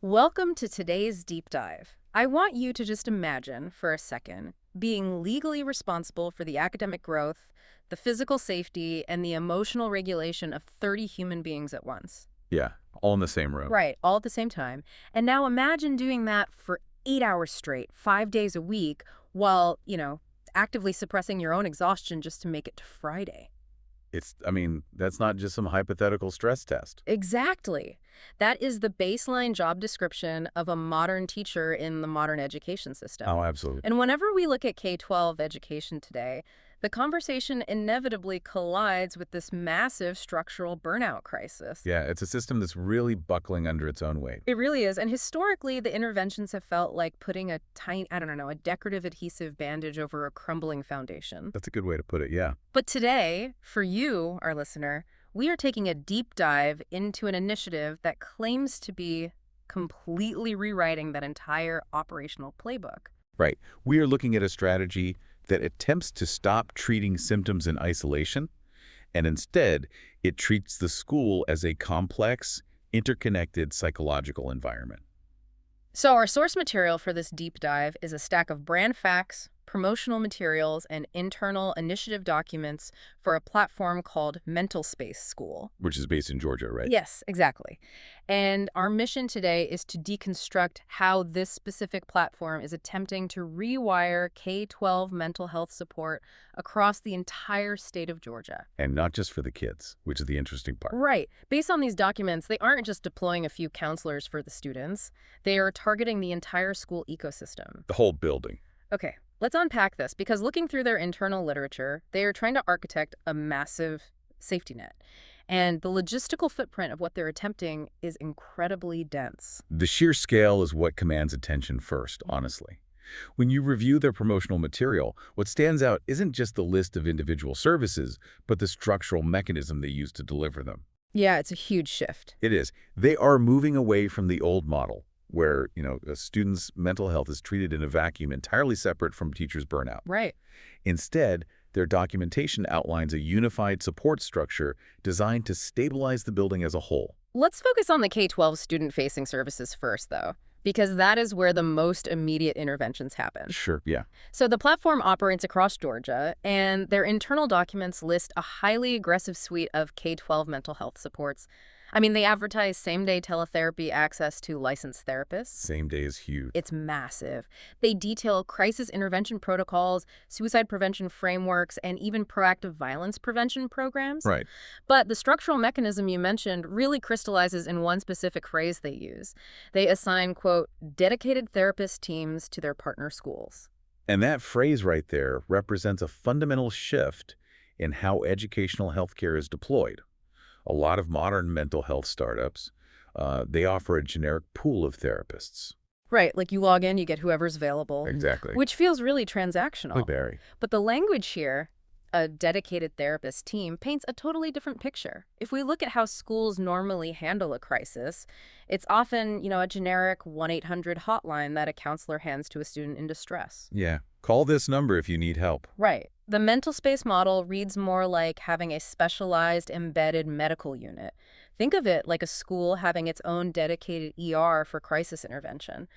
Welcome to today's deep dive. I want you to just imagine for a second being legally responsible for the academic growth, the physical safety, and the emotional regulation of 30 human beings at once. Yeah, all in the same room. Right, all at the same time. And now imagine doing that for 8 hours straight, 5 days a week, while, actively suppressing your own exhaustion just to make it to Friday. That's not just some hypothetical stress test. Exactly. That is the baseline job description of a modern teacher in the modern education system. Oh, absolutely. And whenever we look at K-12 education today, the conversation inevitably collides with this massive structural burnout crisis. Yeah, it's a system that's really buckling under its own weight. It really is. And historically, the interventions have felt like putting a tiny, a decorative adhesive bandage over a crumbling foundation. That's a good way to put it, yeah. But today, for you, our listener, we are taking a deep dive into an initiative that claims to be completely rewriting that entire operational playbook. Right. We are looking at a strategy that attempts to stop treating symptoms in isolation, and instead, it treats the school as a complex, interconnected psychological environment. So our source material for this deep dive is a stack of brand facts, promotional materials, and internal initiative documents for a platform called MentalSpace School. Which is based in Georgia, right? Yes, exactly. And our mission today is to deconstruct how this specific platform is attempting to rewire K-12 mental health support across the entire state of Georgia. And not just for the kids, which is the interesting part. Right. Based on these documents, they aren't just deploying a few counselors for the students. They are targeting the entire school ecosystem. The whole building. Okay, let's unpack this, because looking through their internal literature, they are trying to architect a massive safety net. And the logistical footprint of what they're attempting is incredibly dense. The sheer scale is what commands attention first, honestly. When you review their promotional material, what stands out isn't just the list of individual services, but the structural mechanism they use to deliver them. Yeah, it's a huge shift. It is. They are moving away from the old model, where, a student's mental health is treated in a vacuum entirely separate from teachers' burnout. Right. Instead, their documentation outlines a unified support structure designed to stabilize the building as a whole. Let's focus on the K-12 student-facing services first, though, because that is where the most immediate interventions happen. Sure, yeah. So the platform operates across Georgia, and their internal documents list a highly aggressive suite of K-12 mental health supports. They advertise same-day teletherapy access to licensed therapists. Same day is huge. It's massive. They detail crisis intervention protocols, suicide prevention frameworks, and even proactive violence prevention programs. Right. But the structural mechanism you mentioned really crystallizes in one specific phrase they use. They assign, quote, dedicated therapist teams to their partner schools. And that phrase right there represents a fundamental shift in how educational healthcare is deployed. A lot of modern mental health startups, they offer a generic pool of therapists. Right, like you log in, you get whoever's available. Exactly. Which feels really transactional. Like Barry. But the language here, a dedicated therapist team, paints a totally different picture. If we look at how schools normally handle a crisis, it's often, a generic 1-800 hotline that a counselor hands to a student in distress. Yeah. Call this number if you need help. Right. The MentalSpace model reads more like having a specialized embedded medical unit. Think of it like a school having its own dedicated ER for crisis intervention,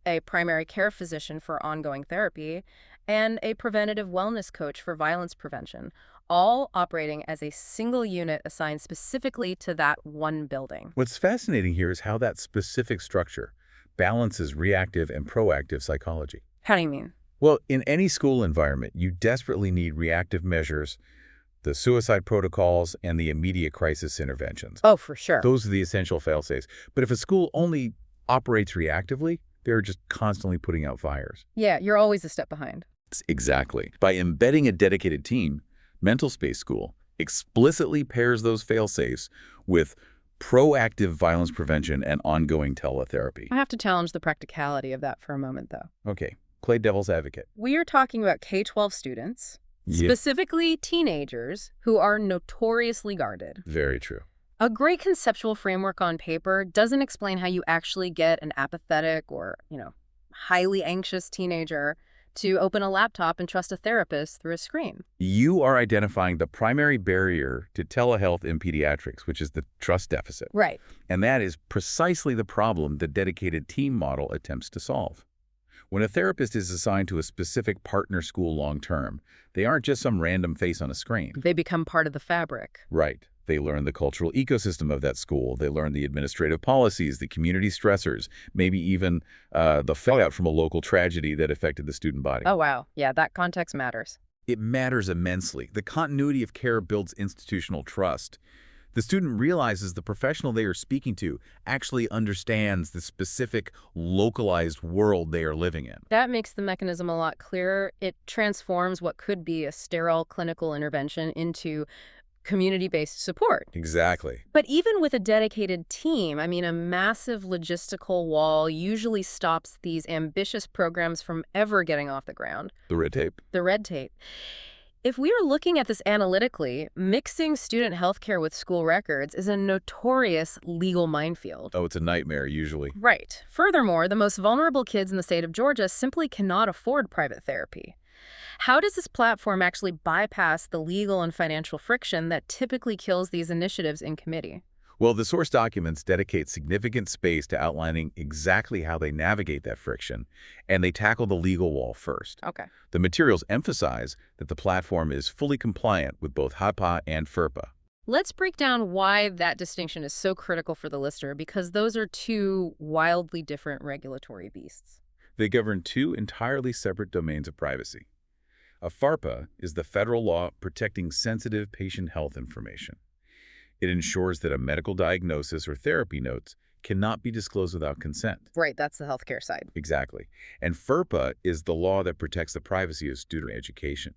a primary care physician for ongoing therapy, and a preventative wellness coach for violence prevention, all operating as a single unit assigned specifically to that one building. What's fascinating here is how that specific structure balances reactive and proactive psychology. How do you mean? Well, in any school environment, you desperately need reactive measures, the suicide protocols, and the immediate crisis interventions. Oh, for sure. Those are the essential fail-safes. But if a school only operates reactively, they're just constantly putting out fires. Yeah, you're always a step behind. Exactly. By embedding a dedicated team, MentalSpace School explicitly pairs those fail-safes with proactive violence prevention and ongoing teletherapy. I have to challenge the practicality of that for a moment, though. Okay. Play devil's advocate. We are talking about K-12 students, specifically teenagers, who are notoriously guarded. Very true. A great conceptual framework on paper doesn't explain how you actually get an apathetic or, highly anxious teenager to open a laptop and trust a therapist through a screen. You are identifying the primary barrier to telehealth in pediatrics, which is the trust deficit. Right. And that is precisely the problem the dedicated team model attempts to solve. When a therapist is assigned to a specific partner school long-term, they aren't just some random face on a screen. They become part of the fabric. Right. They learn the cultural ecosystem of that school. They learn the administrative policies, the community stressors, maybe even the fallout from a local tragedy that affected the student body. Oh, wow. Yeah, that context matters. It matters immensely. The continuity of care builds institutional trust. The student realizes the professional they are speaking to actually understands the specific, localized world they are living in. That makes the mechanism a lot clearer. It transforms what could be a sterile clinical intervention into community-based support. Exactly. But even with a dedicated team, I mean, a massive logistical wall usually stops these ambitious programs from ever getting off the ground. The red tape. The red tape. If we are looking at this analytically, mixing student healthcare with school records is a notorious legal minefield. Oh, it's a nightmare, usually. Right. Furthermore, the most vulnerable kids in the state of Georgia simply cannot afford private therapy. How does this platform actually bypass the legal and financial friction that typically kills these initiatives in committee? Well, the source documents dedicate significant space to outlining exactly how they navigate that friction, and they tackle the legal wall first. Okay. The materials emphasize that the platform is fully compliant with both HIPAA and FERPA. Let's break down why that distinction is so critical for the listener, because those are two wildly different regulatory beasts. They govern two entirely separate domains of privacy. A FARPA is the federal law protecting sensitive patient health information. It ensures that a medical diagnosis or therapy notes cannot be disclosed without consent. Right, that's the healthcare side. Exactly. And FERPA is the law that protects the privacy of student education.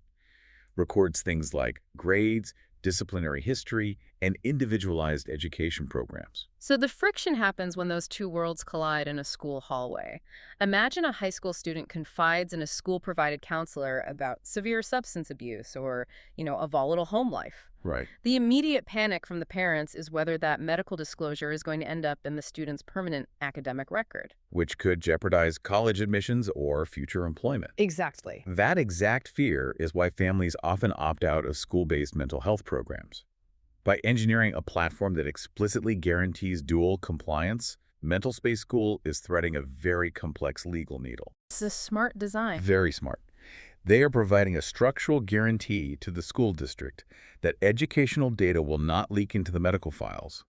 Records things like grades, disciplinary history, and individualized education programs. So the friction happens when those two worlds collide in a school hallway. Imagine a high school student confides in a school-provided counselor about severe substance abuse or, a volatile home life. Right. The immediate panic from the parents is whether that medical disclosure is going to end up in the student's permanent academic record. Which could jeopardize college admissions or future employment. Exactly. That exact fear is why families often opt out of school-based mental health programs. By engineering a platform that explicitly guarantees dual compliance, MentalSpace School is threading a very complex legal needle. It's a smart design. Very smart. They are providing a structural guarantee to the school district that educational data will not leak into the medical files,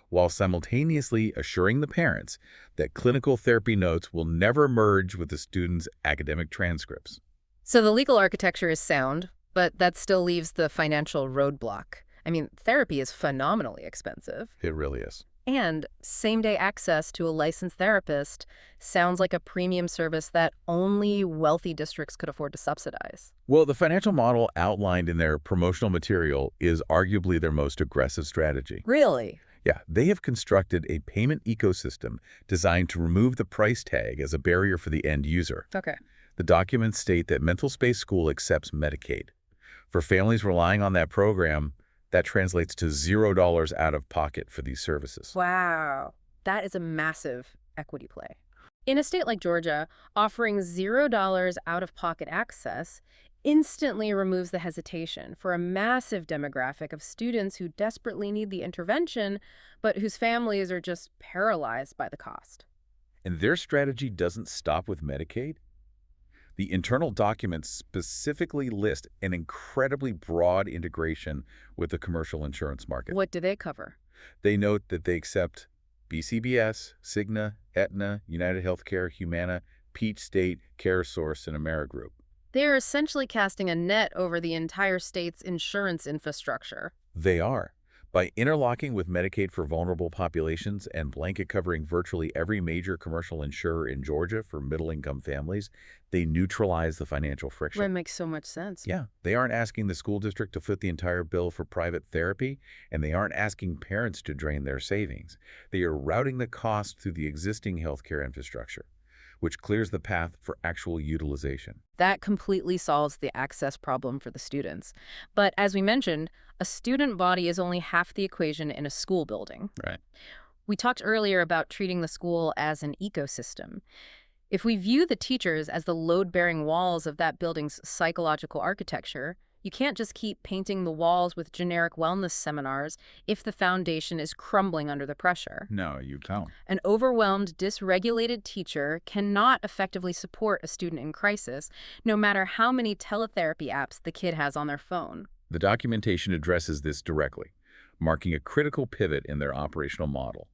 while simultaneously assuring the parents that clinical therapy notes will never merge with the student's academic transcripts. So the legal architecture is sound, but that still leaves the financial roadblock. I mean, therapy is phenomenally expensive. It really is. And same-day access to a licensed therapist sounds like a premium service that only wealthy districts could afford to subsidize. Well, the financial model outlined in their promotional material is arguably their most aggressive strategy. Really? Yeah, they have constructed a payment ecosystem designed to remove the price tag as a barrier for the end user. Okay. The documents state that MentalSpace School accepts Medicaid. For families relying on that program, that translates to $0 out of pocket for these services. Wow. That is a massive equity play. In a state like Georgia, offering $0 out-of-pocket access instantly removes the hesitation for a massive demographic of students who desperately need the intervention, but whose families are just paralyzed by the cost. And their strategy doesn't stop with Medicaid. The internal documents specifically list an incredibly broad integration with the commercial insurance market. What do they cover? They note that they accept BCBS, Cigna, Aetna, United Healthcare, Humana, Peach State, CareSource, and Amerigroup. They're essentially casting a net over the entire state's insurance infrastructure. They are. By interlocking with Medicaid for vulnerable populations and blanket covering virtually every major commercial insurer in Georgia for middle-income families, they neutralize the financial friction. That makes so much sense. Yeah, they aren't asking the school district to foot the entire bill for private therapy, and they aren't asking parents to drain their savings. They are routing the cost through the existing healthcare infrastructure, which clears the path for actual utilization. That completely solves the access problem for the students. But as we mentioned, a student body is only half the equation in a school building. Right. We talked earlier about treating the school as an ecosystem. If we view the teachers as the load-bearing walls of that building's psychological architecture, you can't just keep painting the walls with generic wellness seminars if the foundation is crumbling under the pressure. No, you don't. An overwhelmed, dysregulated teacher cannot effectively support a student in crisis, no matter how many teletherapy apps the kid has on their phone. The documentation addresses this directly, marking a critical pivot in their operational model.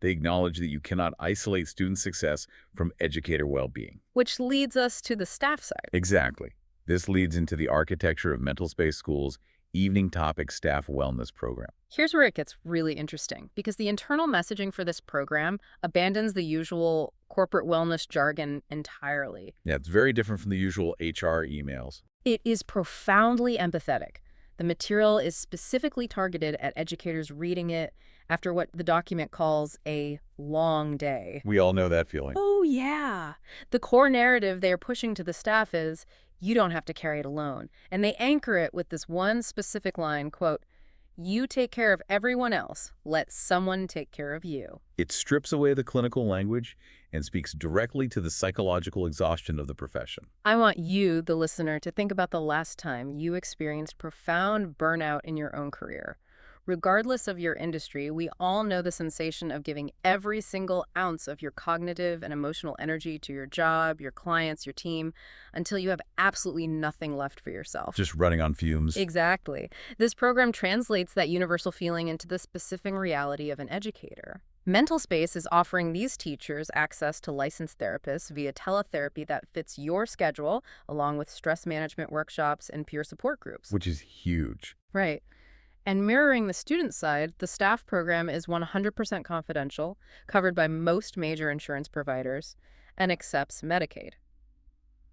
They acknowledge that you cannot isolate student success from educator well-being. Which leads us to the staff side. Exactly. This leads into the architecture of MentalSpace School's evening topic staff wellness program. Here's where it gets really interesting, because the internal messaging for this program abandons the usual corporate wellness jargon entirely. Yeah, it's very different from the usual HR emails. It is profoundly empathetic. The material is specifically targeted at educators reading it after what the document calls a long day. We all know that feeling. Oh, yeah. The core narrative they are pushing to the staff is, you don't have to carry it alone. And they anchor it with this one specific line, quote, "You take care of everyone else. Let someone take care of you." It strips away the clinical language and speaks directly to the psychological exhaustion of the profession. I want you, the listener, to think about the last time you experienced profound burnout in your own career. Regardless of your industry, we all know the sensation of giving every single ounce of your cognitive and emotional energy to your job, your clients, your team, until you have absolutely nothing left for yourself. Just running on fumes. Exactly. This program translates that universal feeling into the specific reality of an educator. MentalSpace is offering these teachers access to licensed therapists via teletherapy that fits your schedule, along with stress management workshops and peer support groups. Which is huge. Right. And mirroring the student side, the staff program is 100% confidential, covered by most major insurance providers, and accepts Medicaid.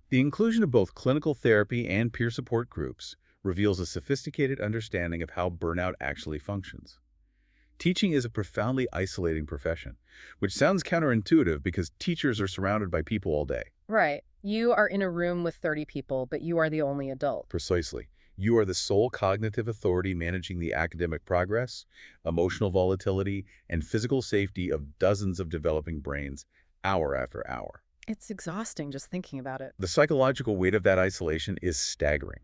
The inclusion of both clinical therapy and peer support groups reveals a sophisticated understanding of how burnout actually functions. Teaching is a profoundly isolating profession, which sounds counterintuitive because teachers are surrounded by people all day. Right. You are in a room with 30 people, but you are the only adult. Precisely. You are the sole cognitive authority managing the academic progress, emotional volatility, and physical safety of dozens of developing brains, hour after hour. It's exhausting just thinking about it. The psychological weight of that isolation is staggering.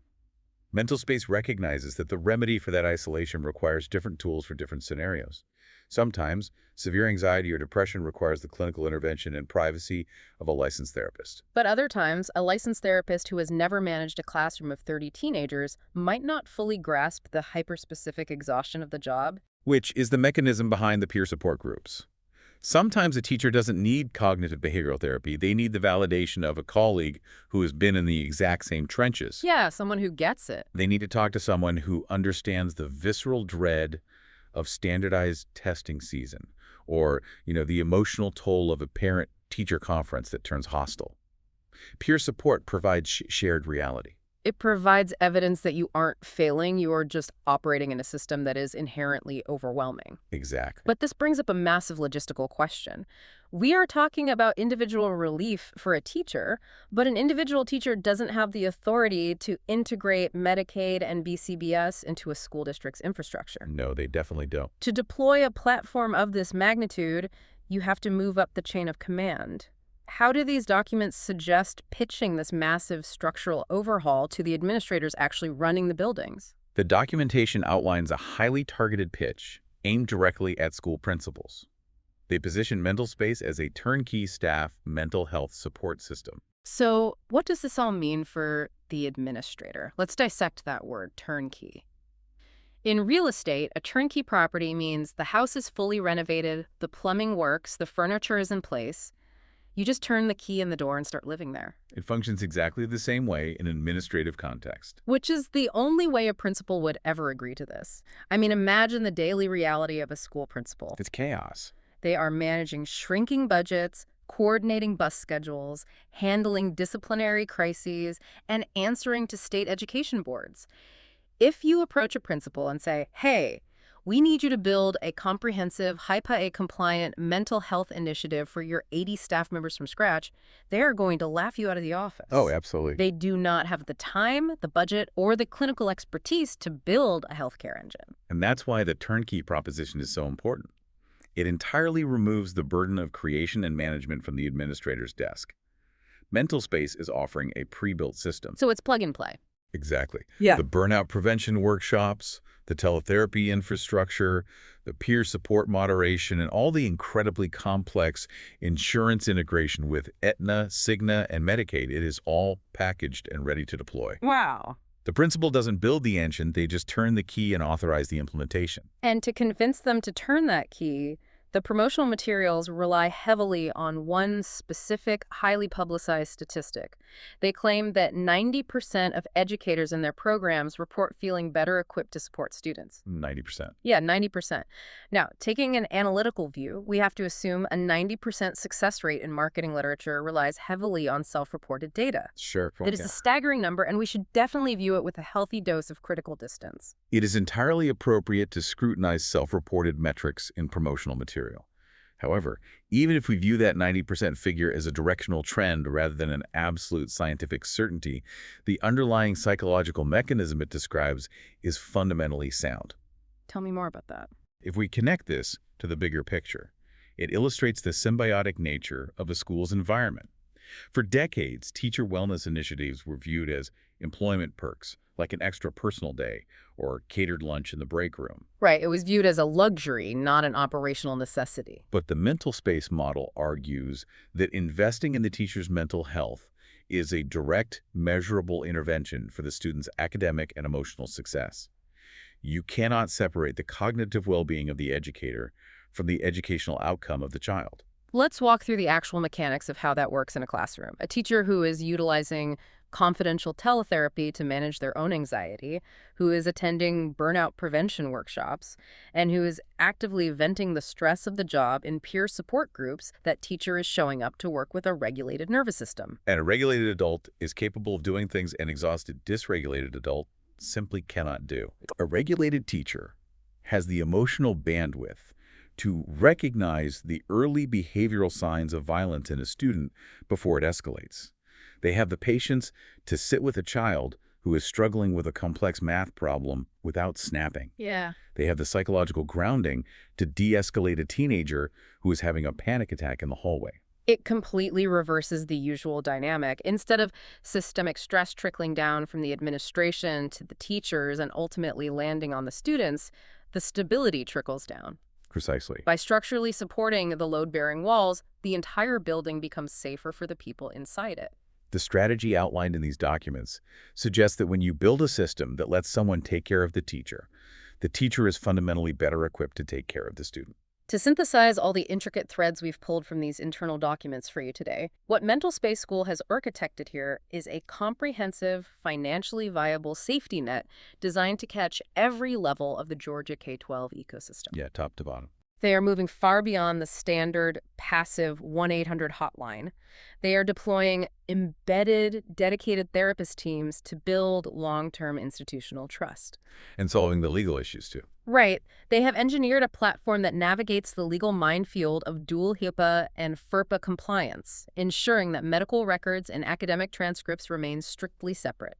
MentalSpace recognizes that the remedy for that isolation requires different tools for different scenarios. Sometimes, severe anxiety or depression requires the clinical intervention and privacy of a licensed therapist. But other times, a licensed therapist who has never managed a classroom of 30 teenagers might not fully grasp the hyper-specific exhaustion of the job. Which is the mechanism behind the peer support groups. Sometimes a teacher doesn't need cognitive behavioral therapy. They need the validation of a colleague who has been in the exact same trenches. Yeah, someone who gets it. They need to talk to someone who understands the visceral dread of standardized testing season, or, the emotional toll of a parent-teacher conference that turns hostile. Peer support provides shared reality. It provides evidence that you aren't failing, you are just operating in a system that is inherently overwhelming. Exactly. But this brings up a massive logistical question. We are talking about individual relief for a teacher, but an individual teacher doesn't have the authority to integrate Medicaid and BCBS into a school district's infrastructure. No, they definitely don't. To deploy a platform of this magnitude, you have to move up the chain of command. How do these documents suggest pitching this massive structural overhaul to the administrators actually running the buildings? The documentation outlines a highly targeted pitch aimed directly at school principals. They position MentalSpace as a turnkey staff mental health support system. So what does this all mean for the administrator? Let's dissect that word, turnkey. In real estate, a turnkey property means the house is fully renovated, the plumbing works, the furniture is in place. You just turn the key in the door and start living there. It functions exactly the same way in an administrative context. Which is the only way a principal would ever agree to this. I mean, imagine the daily reality of a school principal. It's chaos. They are managing shrinking budgets, coordinating bus schedules, handling disciplinary crises, and answering to state education boards. If you approach a principal and say, "Hey, we need you to build a comprehensive, HIPAA-compliant mental health initiative for your 80 staff members from scratch," they are going to laugh you out of the office. Oh, absolutely. They do not have the time, the budget, or the clinical expertise to build a healthcare engine. And that's why the turnkey proposition is so important. It entirely removes the burden of creation and management from the administrator's desk. MentalSpace is offering a pre-built system. So it's plug and play. Exactly. Yeah. The burnout prevention workshops, the teletherapy infrastructure, the peer support moderation, and all the incredibly complex insurance integration with Aetna, Cigna, and Medicaid, it is all packaged and ready to deploy. Wow. The principal doesn't build the engine, they just turn the key and authorize the implementation. And to convince them to turn that key, the promotional materials rely heavily on one specific, highly publicized statistic. They claim that 90% of educators in their programs report feeling better equipped to support students. 90%. Yeah, 90%. Now, taking an analytical view, we have to assume a 90% success rate in marketing literature relies heavily on self-reported data. Sure. That is a staggering number, and we should definitely view it with a healthy dose of critical distance. It is entirely appropriate to scrutinize self-reported metrics in promotional material. However, even if we view that 90% figure as a directional trend rather than an absolute scientific certainty, the underlying psychological mechanism it describes is fundamentally sound. Tell me more about that. If we connect this to the bigger picture, it illustrates the symbiotic nature of a school's environment. For decades, teacher wellness initiatives were viewed as employment perks, like an extra personal day or catered lunch in the break room. Right, it was viewed as a luxury, not an operational necessity. But the MentalSpace model argues that investing in the teacher's mental health is a direct, measurable intervention for the student's academic and emotional success. You cannot separate the cognitive well-being of the educator from the educational outcome of the child. Let's walk through the actual mechanics of how that works in a classroom. A teacher who is utilizing confidential teletherapy to manage their own anxiety, who is attending burnout prevention workshops, and who is actively venting the stress of the job in peer support groups, that teacher is showing up to work with a regulated nervous system. And a regulated adult is capable of doing things an exhausted, dysregulated adult simply cannot do. A regulated teacher has the emotional bandwidth to recognize the early behavioral signs of violence in a student before it escalates. They have the patience to sit with a child who is struggling with a complex math problem without snapping. Yeah. They have the psychological grounding to de-escalate a teenager who is having a panic attack in the hallway. It completely reverses the usual dynamic. Instead of systemic stress trickling down from the administration to the teachers and ultimately landing on the students, the stability trickles down. Precisely. By structurally supporting the load-bearing walls, the entire building becomes safer for the people inside it. The strategy outlined in these documents suggests that when you build a system that lets someone take care of the teacher is fundamentally better equipped to take care of the student. To synthesize all the intricate threads we've pulled from these internal documents for you today, what MentalSpace School has architected here is a comprehensive, financially viable safety net designed to catch every level of the Georgia K-12 ecosystem. Yeah, top to bottom. They are moving far beyond the standard passive 1-800 hotline. They are deploying embedded, dedicated therapist teams to build long-term institutional trust. And solving the legal issues, too. Right. They have engineered a platform that navigates the legal minefield of dual HIPAA and FERPA compliance, ensuring that medical records and academic transcripts remain strictly separate.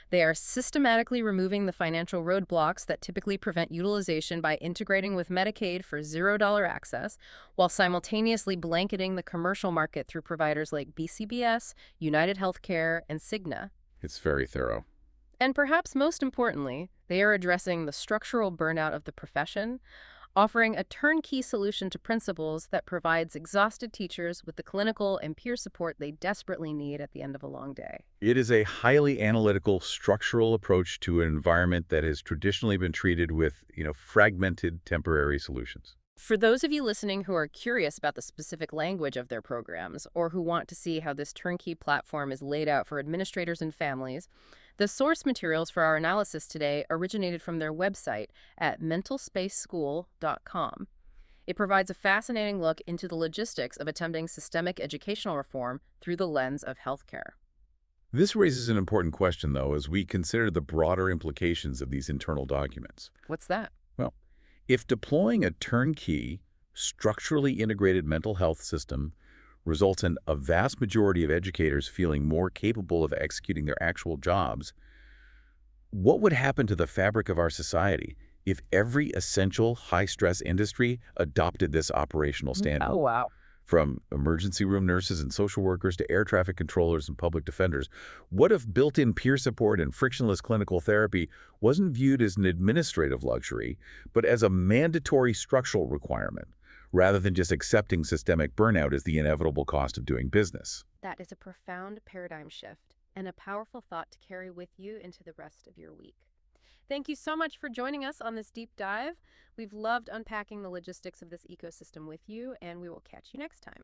They are systematically removing the financial roadblocks that typically prevent utilization by integrating with Medicaid for $0 access, while simultaneously blanketing the commercial market through providers like BCBS, United Healthcare, and Cigna. It's very thorough. And perhaps most importantly, they are addressing the structural burnout of the profession, offering a turnkey solution to principals that provides exhausted teachers with the clinical and peer support they desperately need at the end of a long day. It is a highly analytical, structural approach to an environment that has traditionally been treated with, fragmented temporary solutions. For those of you listening who are curious about the specific language of their programs, or who want to see how this turnkey platform is laid out for administrators and families, the source materials for our analysis today originated from their website at mentalspaceschool.com. It provides a fascinating look into the logistics of attempting systemic educational reform through the lens of healthcare. This raises an important question, though, as we consider the broader implications of these internal documents. What's that? Well, if deploying a turnkey, structurally integrated mental health system results in a vast majority of educators feeling more capable of executing their actual jobs, what would happen to the fabric of our society if every essential high-stress industry adopted this operational standard? Oh, wow. from emergency room nurses and social workers to air traffic controllers and public defenders. What if built-in peer support and frictionless clinical therapy wasn't viewed as an administrative luxury, but as a mandatory structural requirement, rather than just accepting systemic burnout as the inevitable cost of doing business? That is a profound paradigm shift and a powerful thought to carry with you into the rest of your week. Thank you so much for joining us on this deep dive. We've loved unpacking the logistics of this ecosystem with you, and we will catch you next time.